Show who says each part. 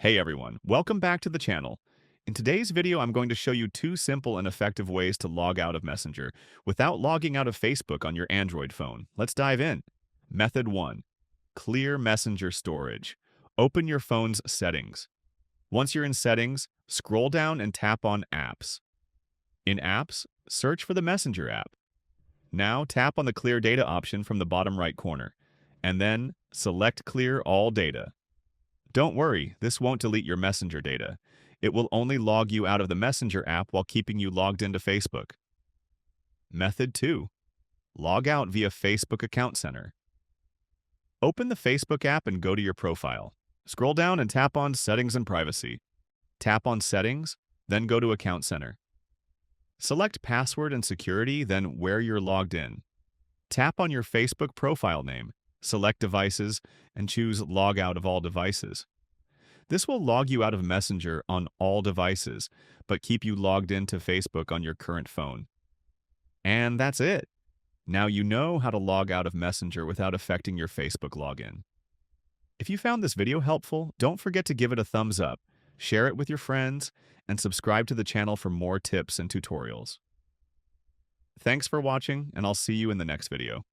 Speaker 1: Hey everyone, welcome back to the channel. In today's video, I'm going to show you two simple and effective ways to log out of Messenger without logging out of Facebook on your Android phone. Let's dive in. Method 1. Clear Messenger storage. Open your phone's settings. Once you're in settings, scroll down and tap on Apps. In Apps, search for the Messenger app. Now tap on the Clear Data option from the bottom right corner, and then select Clear All Data. Don't worry, this won't delete your Messenger data. It will only log you out of the Messenger app while keeping you logged into Facebook. Method 2. Log out via Facebook Account Center. Open the Facebook app and go to your profile. Scroll down and tap on Settings and Privacy. Tap on Settings, then go to Account Center. Select Password and Security, then where you're logged in. Tap on your Facebook profile name, select Devices, and choose Log Out of All Devices. This will log you out of Messenger on all devices, but keep you logged into Facebook on your current phone. And that's it. Now you know how to log out of Messenger without affecting your Facebook login. If you found this video helpful, don't forget to give it a thumbs up, share it with your friends, and subscribe to the channel for more tips and tutorials. Thanks for watching, and I'll see you in the next video.